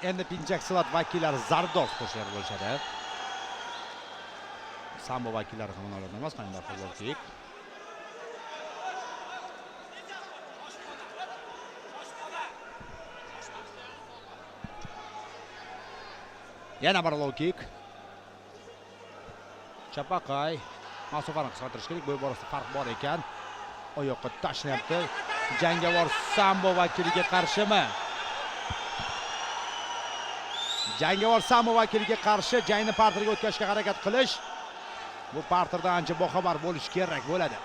Endi pinchak slot vakillari zardoz qo'shilar bo'lishadi. Sambo vakillari ham ulardan emas, qanday futbolchi. Yana bir low kick. Chapaqay masofani qisqartirish kerak, bo'y borasida farq bor ekan. Oyoqqa tashlayapti. Jangovar Sambo vakiliga qarshimi? Jangovar Sambo vakiliga qarshi jangni parterga o'tkazishga harakat qilish. Bu parterda ancha boxabar bo'lish kerak bo'ladi.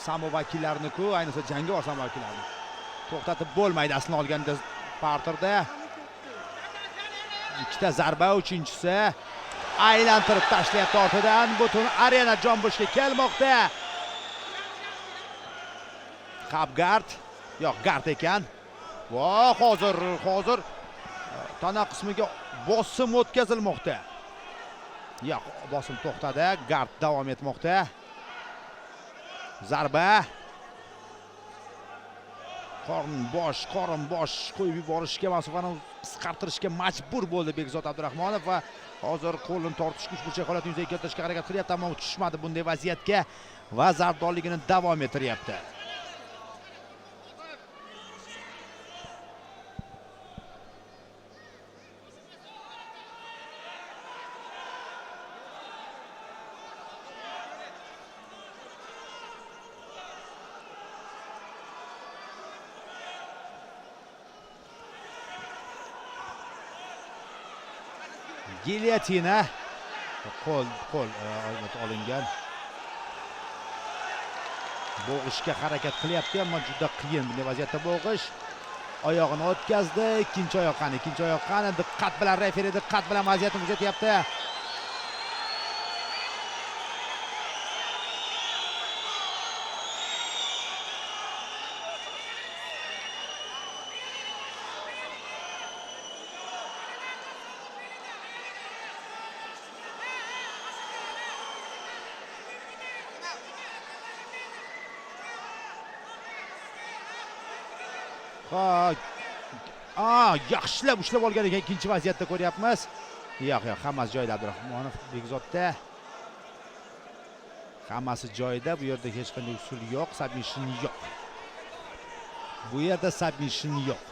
Sambo vakillarini-ku, ayniqsa jangovar Sambo vakillarini to'xtatib bo'lmaydi aslini olganda parterda. Ikkita zarba, uchinchisi aylantirib tashlayapti ortidan. Butun arena jonbushga kelmoqda. Qabgard, yo'q, gard ekan. Va hozir tana qismiga bosim o'tkazilmoqda. Yo'q, bosim to'xtadi. Gard davom etmoqda. Zarba. Qorin bosh qo'yib yuborishga, masofani qisqartirishga majbur bo'ldi Bekzod Abdurahmonov va hozir qo'lini tortish kuch burchak holatini yuzaga keltirishga harakat qilyapti, ammo tushmadi bunday vaziyatga va zarbdorligini davom ettiryapti. Gilyotina qo'l olingan. Bo'g'ishga harakat qilyapti, ammo juda qiyin bunday vaziyatda bo'g'ish. Oyog'ini o'tkazdi. Ikkinchi oyoq qani? Diqqat bilan referi diqqat bilan vaziyatni kuzatyapti. Yaxshilab ushlab olgan ekan, ikkinchi vaziyatda ko'ryapmiz. Yo'q, hammasi joyida Abdurahmonov Bekzodda. Hammasi joyida. Bu yerda hech qanday usul yo'q, submission yo'q. Bu yerda submission yo'q.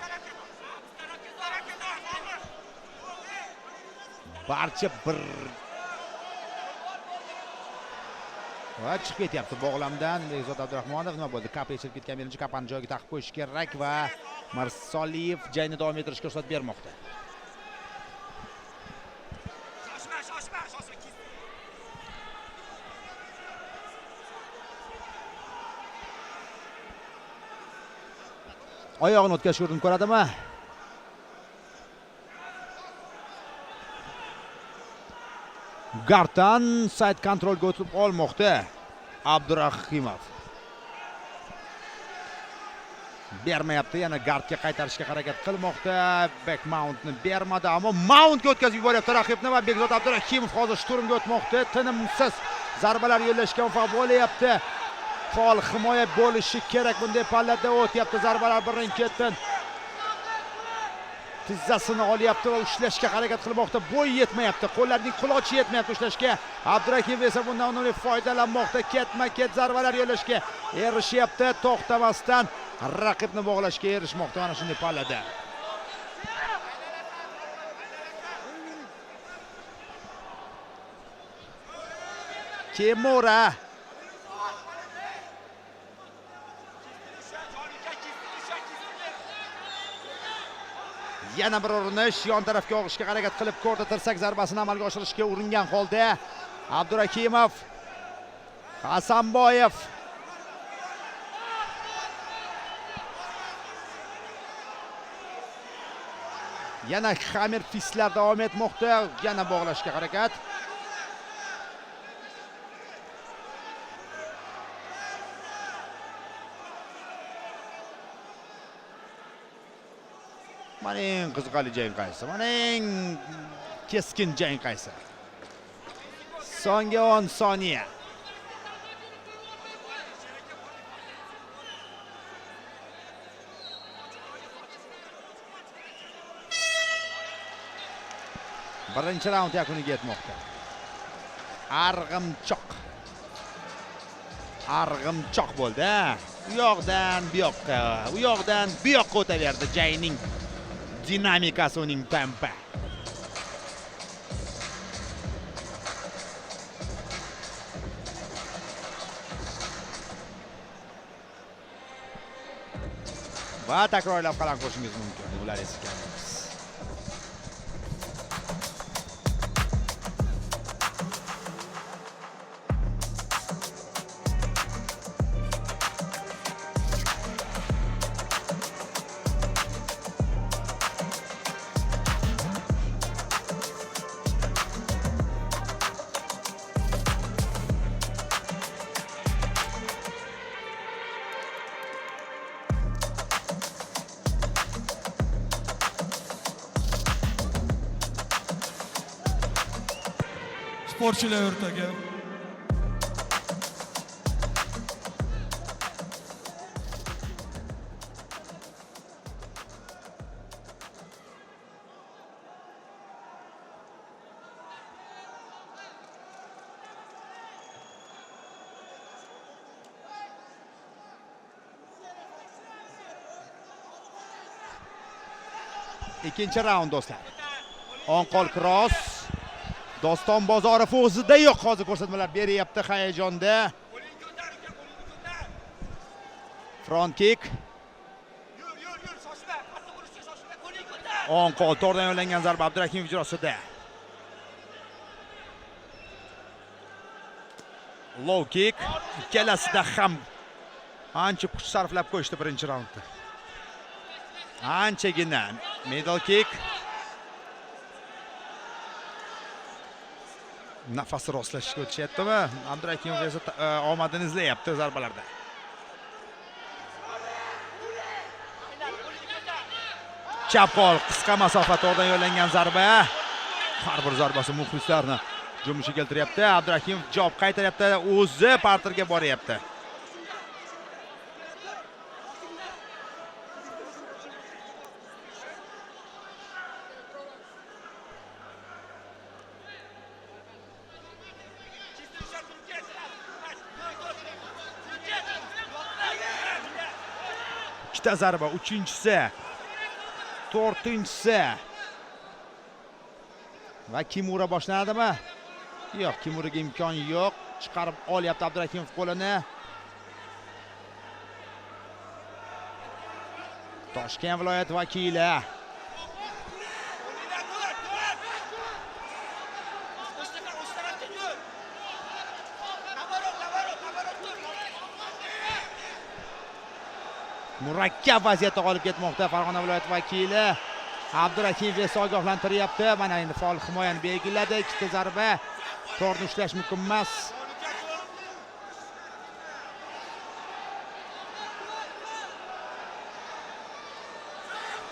Barcha bir va chiqib ketyapti bog'lamdan Bekzod Abdurahmonov. Nima bo'ldi? Kapa yechilib ketgan, birinchi kapani joyiga taqib qo'yish kerak va Mirsoliyev jangni davom ettirishga ruxsat bermoqda. Oyog'ini o'tkazishga urinib ko'radimi? Garddan side kontrolga o'tib olmoqda Abdurahimov. Bermayapti, yana gardga qaytarishga harakat qilmoqda. Back mountni bermadi, ammo mountga o'tkazib yuboryapti raqibni va Bekzod Abdurahimov hozir shturmga o'tmoqda. Tinimsiz zarbalar yo'llashga muvaffaq bo'lyapti. Faol himoya bo'lishi kerak bunday pallada o'tyapti. Zarbalar birin-ketin tizzasini olyapti va ushlashga harakat qilmoqda. Bo'y yetmayapti, qo'llarining qulochi yetmayapti ushlashga. Abdurahimov esa bundan unumli foydalanmoqda. Ketma-ket zarbalar yo'llashga erishyapti, to'xtamasdan raqibni bog'lashga erishmoqda mana shunday pallada. Kimura yana bir urinish, yon tarafga og'ishga harakat qilib ko'rdi. Tirsak zarbasini amalga oshirishga uringan holda Abdurahimov, Hasanboyev yana Xamir fistlar davom etmoqda. Yana bog'lashga harakat. Mana eng qiziqarli jang qaysi? Mana eng keskin jang qaysi? So'nggi 10 soniya. Birinchi raund yakuniga yetmoqda. Arg'imchoq bo'ldi. U yoqdan bu yoqqa, u yoqdan bu yoqqa o'taverdi jangning dinamikasi, uning tempi. Va takrorlab qalam qo'shishingiz mumkin. Ular esa sportchilar o'rtaga ikkinchi raund do'stlar. On qo'l cross. Doston Bozorov o'zida yo'q, hozir ko'rsatmalar beryapti hayajonda. Front kick. On qo'l to'rdan yo'llangan zarba Abdurahimov ijrosida. Low kick. Ikkalasida ham ancha kuch sarflab qo'yishdi birinchi raundda. Anchagina middle kick. Nafasi rostlashga o'tishyaptimi? Abdurahimov esa omadini izlayapti zarbalarda. Chap qo'l qisqa masofa to'g'ridan yo'llangan zarba. Har bir zarbasi muxlislarni jumishga keltiryapti. Abdurahimov javob qaytaryapti, o'zi parterga boryapti. Ikkita zarba, uchinchisi, to'rtinchisi. Va Kimura boshlanadimi? Yo'q, Kimuraga imkon yo'q. Chiqarib olyapti Abdurahimov qo'lini. Toshkent viloyat vakili. Murakkab vaziyatda qolib ketmoqda Farg'ona viloyat vakili. Abdurahimov esa ogohlantiryapti. Mana endi faol himoyani belgiladi. Ikkita zarba. To'g'ri ushlash mumkin emas.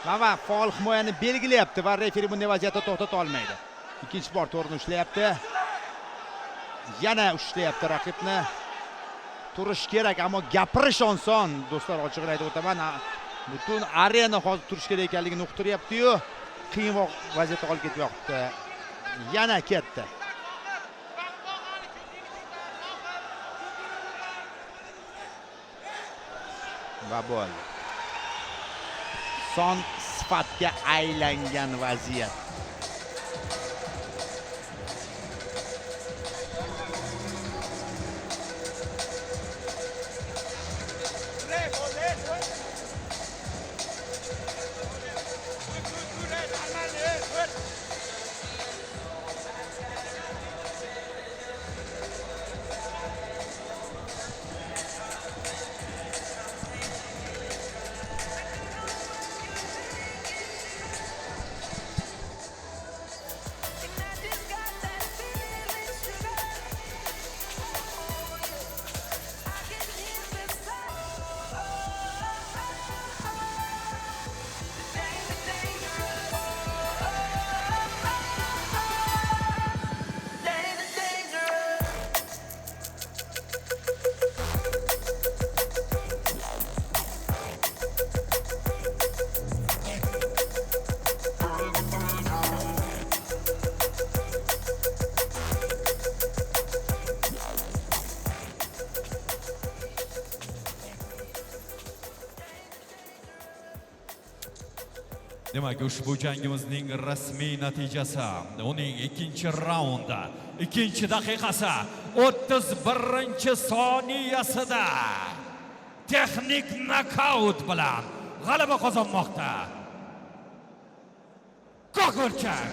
Va faol himoyani belgilayapti va referi bunday vaziyatda to'xtata olmaydi. Ikkinchi bor to'g'ri ushlayapti. Yana ushlayapti raqibni. Turish kerak, ammo gapirish oson. Do'stlar, ochig'ini aytib o'taman. Butun arena hozir turish kerak ekanligini uqtiryapti-yu, qiyinroq vaziyatga qolib ketyapti. Yana ketdi. Va bo'ldi. Son sifatga aylangan vaziyat. Demak, ushbu jangimizning rasmiy natijasi uning ikkinchi raundi, ikkinchi daqiqasi 31-soniyasida texnik nokaut bilan g'alaba qozonmoqda. Ko'kilchak